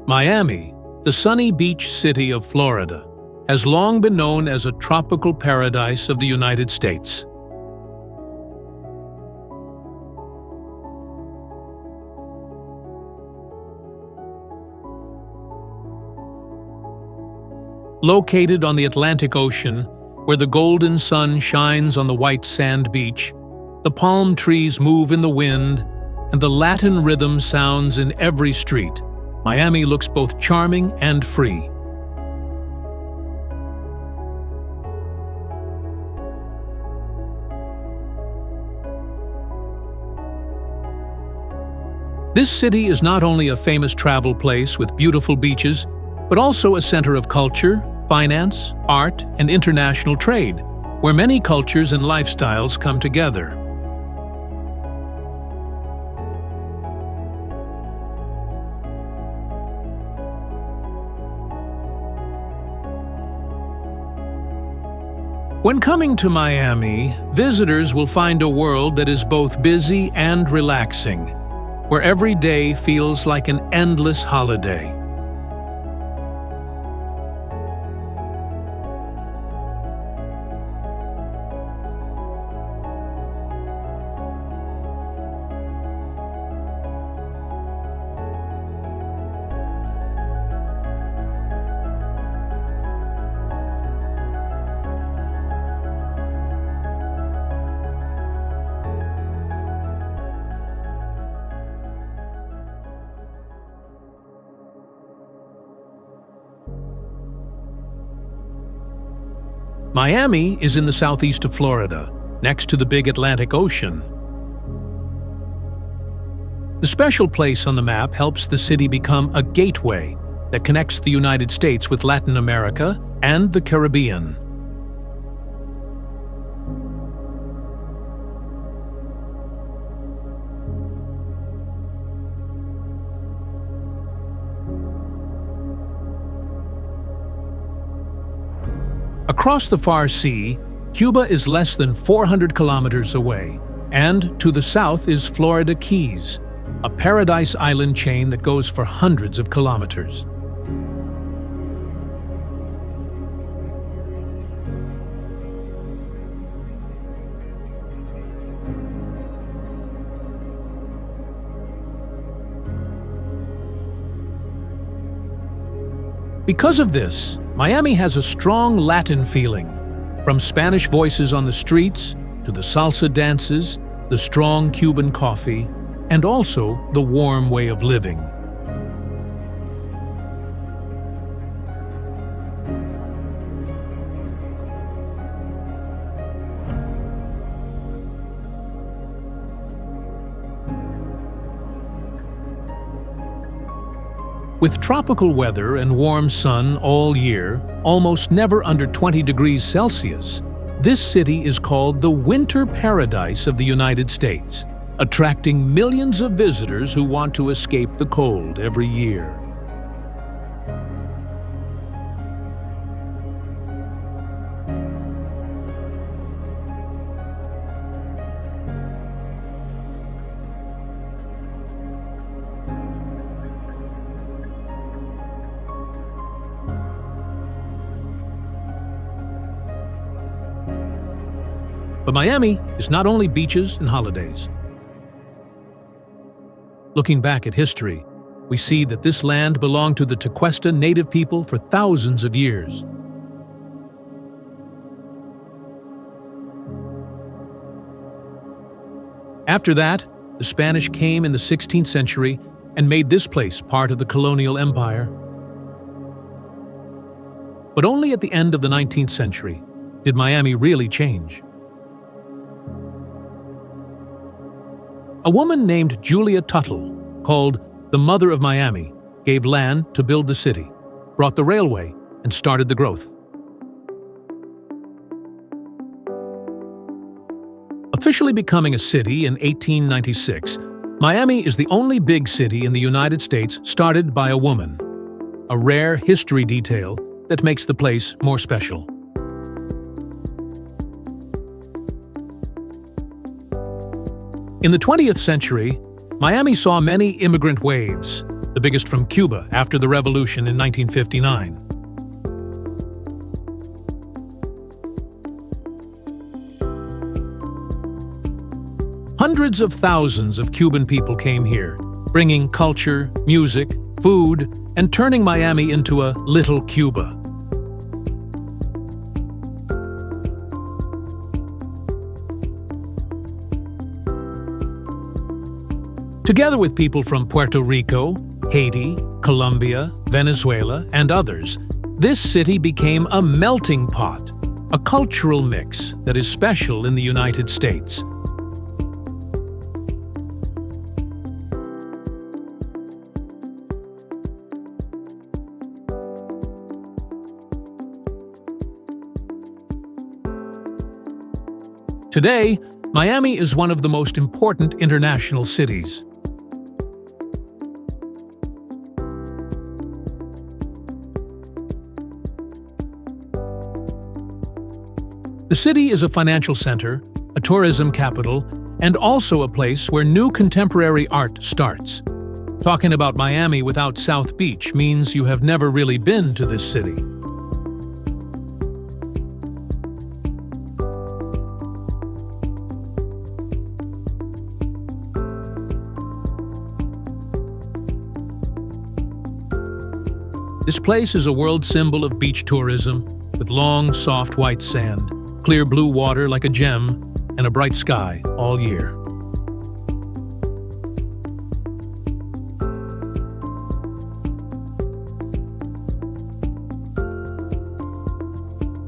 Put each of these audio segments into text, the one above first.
Miami, the sunny beach city of Florida, has long been known as a tropical paradise of the United States. Located on the Atlantic Ocean, where the golden sun shines on the white sand beach, the palm trees move in the wind, and the Latin rhythm sounds in every street, Miami looks both charming and free. This city is not only a famous travel place with beautiful beaches, but also a center of culture, finance, art, and international trade, where many cultures and lifestyles come together. When coming to Miami, visitors will find a world that is both busy and relaxing, where every day feels like an endless holiday. Miami is in the southeast of Florida, next to the big Atlantic Ocean. The special place on the map helps the city become a gateway that connects the United States with Latin America and the Caribbean. Across the far sea, Cuba is less than 400 kilometers away, and to the south is Florida Keys, a paradise island chain that goes for hundreds of kilometers. Because of this, Miami has a strong Latin feeling, from Spanish voices on the streets to the salsa dances, the strong Cuban coffee, and also the warm way of living. With tropical weather and warm sun all year, almost never under 20 degrees Celsius, this city is called the winter paradise of the United States, attracting millions of visitors who want to escape the cold every year. But Miami is not only beaches and holidays. Looking back at history, we see that this land belonged to the Tequesta native people for thousands of years. After that, the Spanish came in the 16th century and made this place part of the colonial empire. But only at the end of the 19th century did Miami really change. A woman named Julia Tuttle, called the Mother of Miami, gave land to build the city, brought the railway, and started the growth. Officially becoming a city in 1896, Miami is the only big city in the United States started by a woman, a rare history detail that makes the place more special. In the 20th century, Miami saw many immigrant waves, the biggest from Cuba after the revolution in 1959. Hundreds of thousands of Cuban people came here, bringing culture, music, food, and turning Miami into a little Cuba. Together with people from Puerto Rico, Haiti, Colombia, Venezuela, and others, this city became a melting pot, a cultural mix that is special in the United States. Today, Miami is one of the most important international cities. The city is a financial center, a tourism capital, and also a place where new contemporary art starts. Talking about Miami without South Beach means you have never really been to this city. This place is a world symbol of beach tourism, with long, soft white sand, clear blue water like a gem, and a bright sky all year.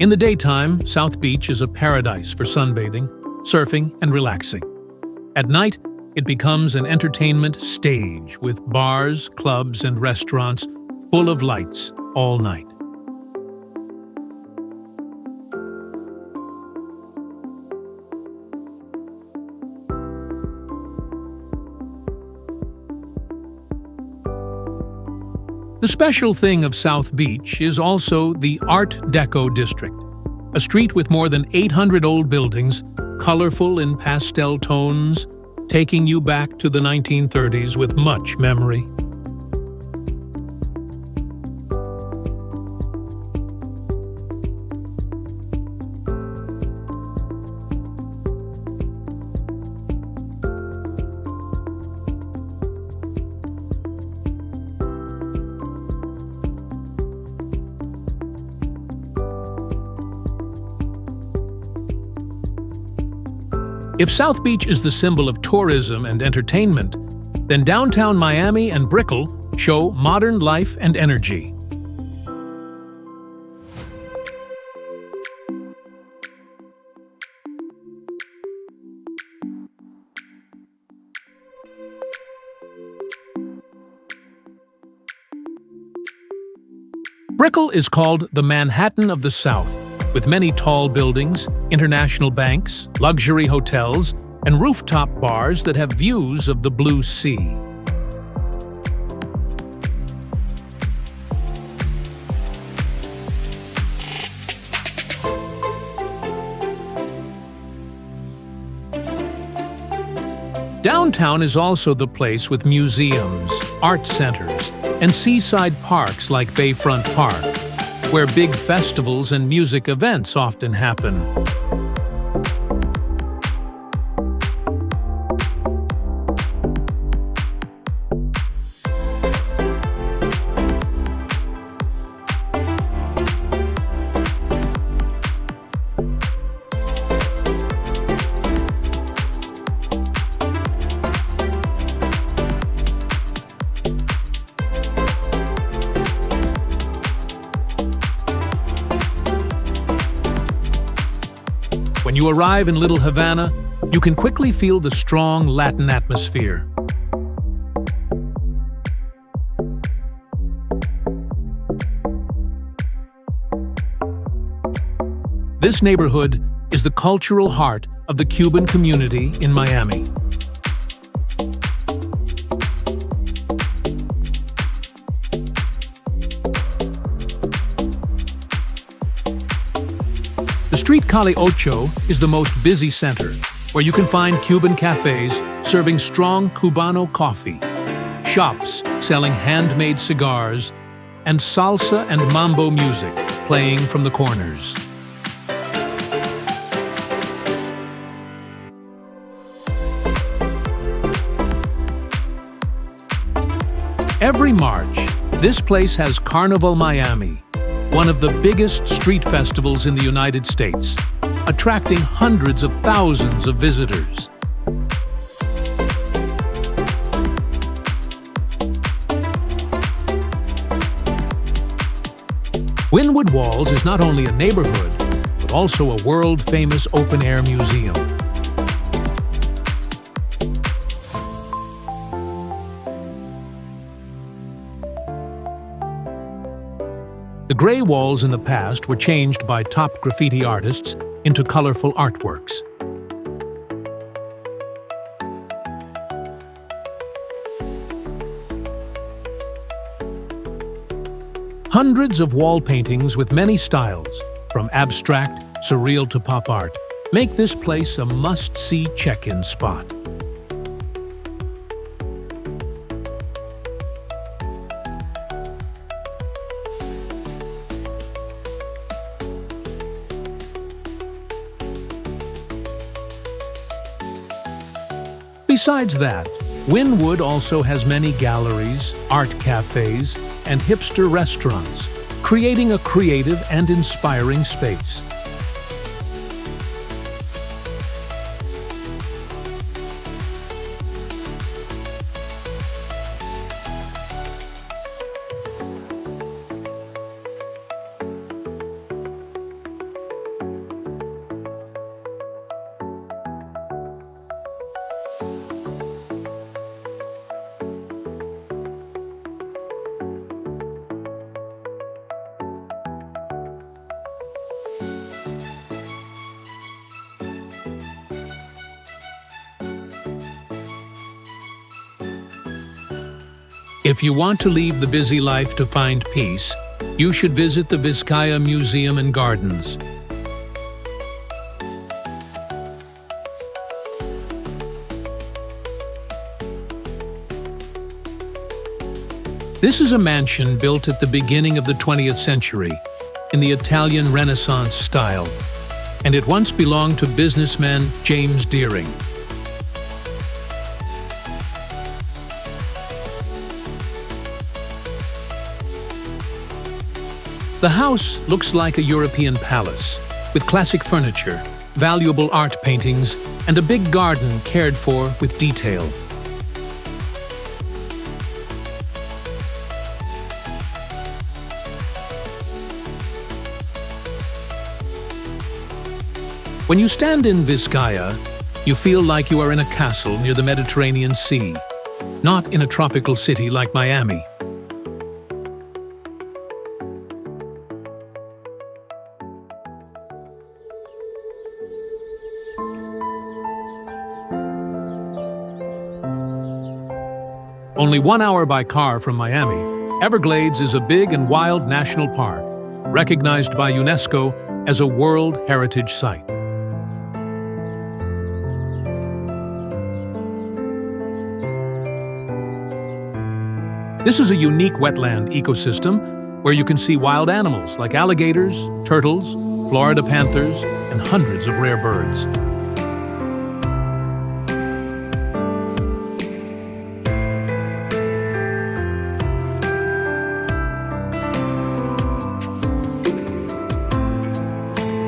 In the daytime, South Beach is a paradise for sunbathing, surfing, and relaxing. At night, it becomes an entertainment stage with bars, clubs, and restaurants full of lights all night. The special thing of South Beach is also the Art Deco district, a street with more than 800 old buildings, colorful in pastel tones, taking you back to the 1930s with much memory. If South Beach is the symbol of tourism and entertainment, then downtown Miami and Brickell show modern life and energy. Brickell is called the Manhattan of the South, with many tall buildings, international banks, luxury hotels, and rooftop bars that have views of the blue sea. Downtown is also the place with museums, art centers, and seaside parks like Bayfront Park, where big festivals and music events often happen. When you arrive in Little Havana, you can quickly feel the strong Latin atmosphere. This neighborhood is the cultural heart of the Cuban community in Miami. The street Calle Ocho is the most busy center, where you can find Cuban cafes serving strong Cubano coffee, shops selling handmade cigars, and salsa and mambo music playing from the corners. Every March, this place has Carnival Miami, one of the biggest street festivals in the United States, attracting hundreds of thousands of visitors. Wynwood Walls is not only a neighborhood, but also a world-famous open-air museum. The gray walls in the past were changed by top graffiti artists into colorful artworks. Hundreds of wall paintings with many styles, from abstract, surreal to pop art, make this place a must-see check-in spot. Besides that, Wynwood also has many galleries, art cafes, and hipster restaurants, creating a creative and inspiring space. If you want to leave the busy life to find peace, you should visit the Vizcaya Museum and Gardens. This is a mansion built at the beginning of the 20th century in the Italian Renaissance style, and it once belonged to businessman James Deering. The house looks like a European palace, with classic furniture, valuable art paintings, and a big garden cared for with detail. When you stand in Vizcaya, you feel like you are in a castle near the Mediterranean Sea, not in a tropical city like Miami. Only 1 hour by car from Miami, Everglades is a big and wild national park, recognized by UNESCO as a World Heritage Site. This is a unique wetland ecosystem where you can see wild animals like alligators, turtles, Florida panthers, and hundreds of rare birds.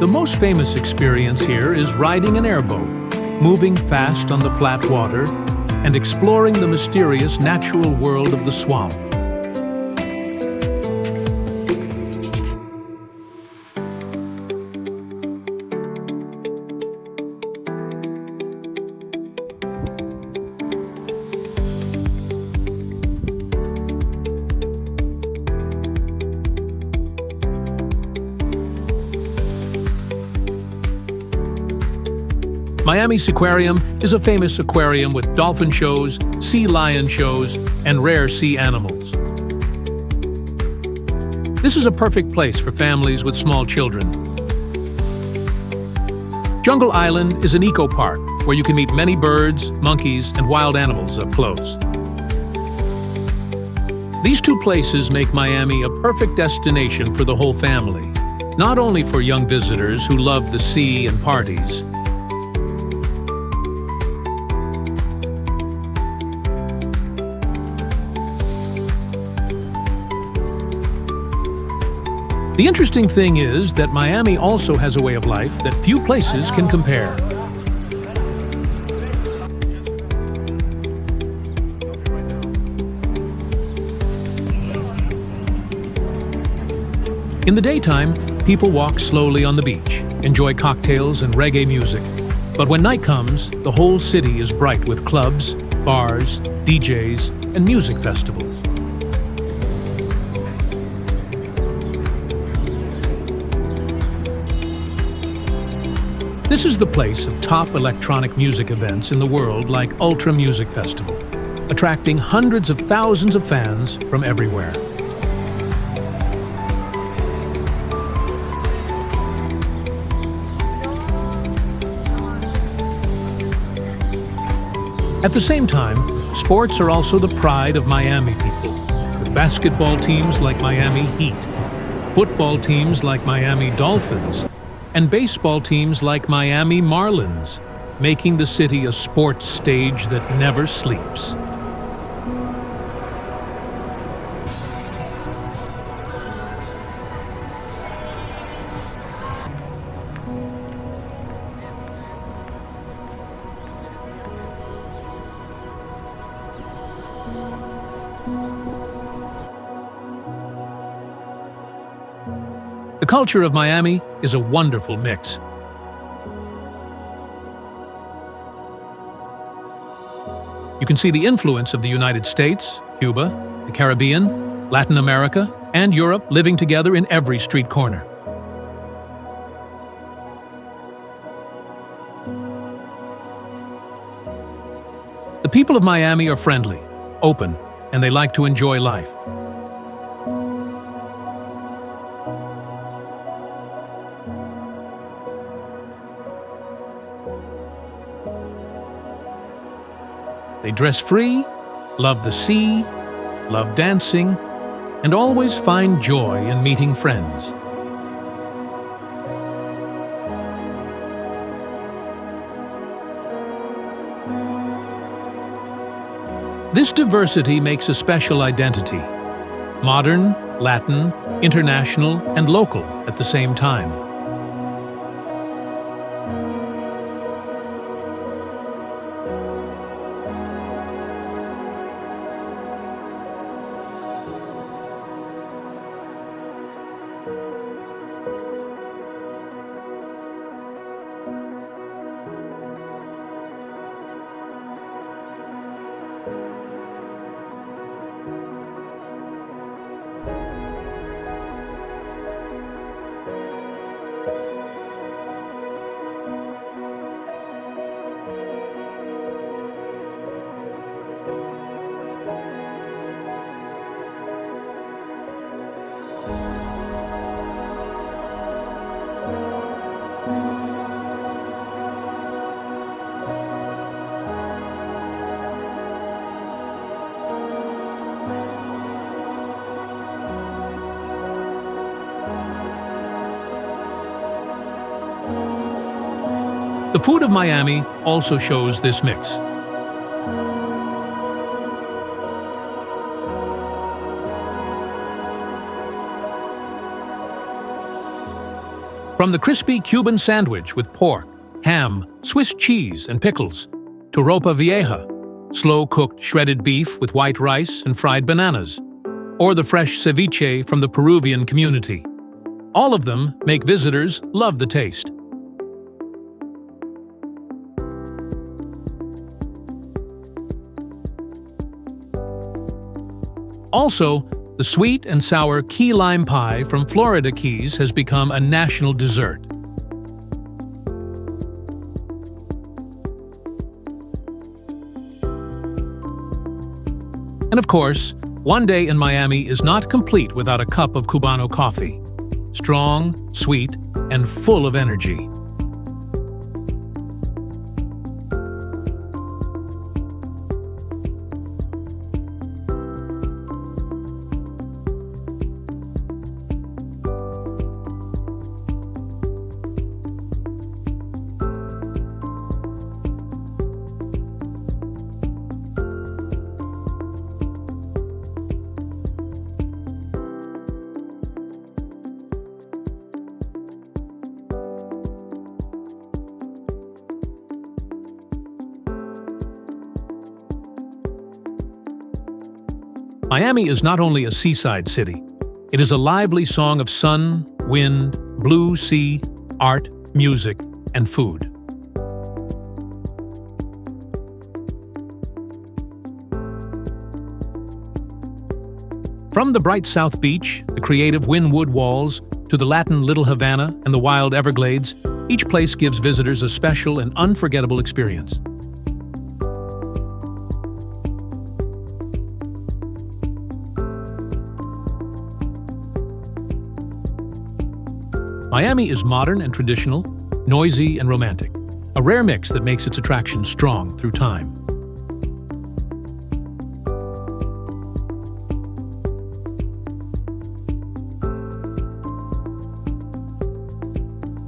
The most famous experience here is riding an airboat, moving fast on the flat water, and exploring the mysterious natural world of the swamp. Miami's aquarium is a famous aquarium with dolphin shows, sea lion shows, and rare sea animals. This is a perfect place for families with small children. Jungle Island is an eco-park where you can meet many birds, monkeys, and wild animals up close. These two places make Miami a perfect destination for the whole family, not only for young visitors who love the sea and parties. The interesting thing is that Miami also has a way of life that few places can compare. In the daytime, people walk slowly on the beach, enjoy cocktails and reggae music. But when night comes, the whole city is bright with clubs, bars, DJs, and music festivals. This is the place of top electronic music events in the world like Ultra Music Festival, attracting hundreds of thousands of fans from everywhere. At the same time, sports are also the pride of Miami people, with basketball teams like Miami Heat, football teams like Miami Dolphins, and baseball teams like Miami Marlins, making the city a sports stage that never sleeps. The culture of Miami is a wonderful mix. You can see the influence of the United States, Cuba, the Caribbean, Latin America, and Europe living together in every street corner. The people of Miami are friendly, open, and they like to enjoy life. They dress free, love the sea, love dancing, and always find joy in meeting friends. This diversity makes a special identity, modern, Latin, international, and local at the same time. The food of Miami also shows this mix. From the crispy Cuban sandwich with pork, ham, Swiss cheese, and pickles, to ropa vieja, slow-cooked shredded beef with white rice and fried bananas, or the fresh ceviche from the Peruvian community. All of them make visitors love the taste. Also, the sweet and sour key lime pie from Florida Keys has become a national dessert. And of course, one day in Miami is not complete without a cup of Cubano coffee. Strong, sweet, and full of energy. Miami is not only a seaside city, it is a lively song of sun, wind, blue sea, art, music, and food. From the bright South Beach, the creative Wynwood Walls, to the Latin Little Havana and the wild Everglades, each place gives visitors a special and unforgettable experience. Miami is modern and traditional, noisy and romantic, a rare mix that makes its attraction strong through time.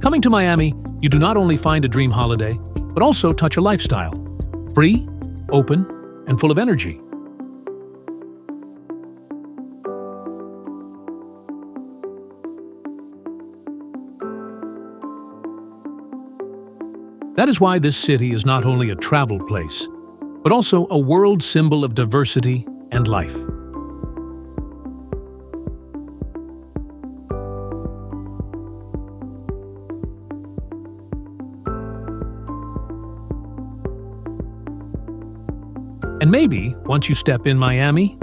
Coming to Miami, you do not only find a dream holiday, but also touch a lifestyle. Free, open, and full of energy. That is why this city is not only a travel place, but also a world symbol of diversity and life. And maybe, once you step in Miami,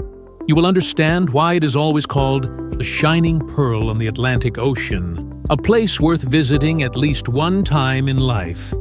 you will understand why it is always called the shining pearl on the Atlantic Ocean, a place worth visiting at least one time in life.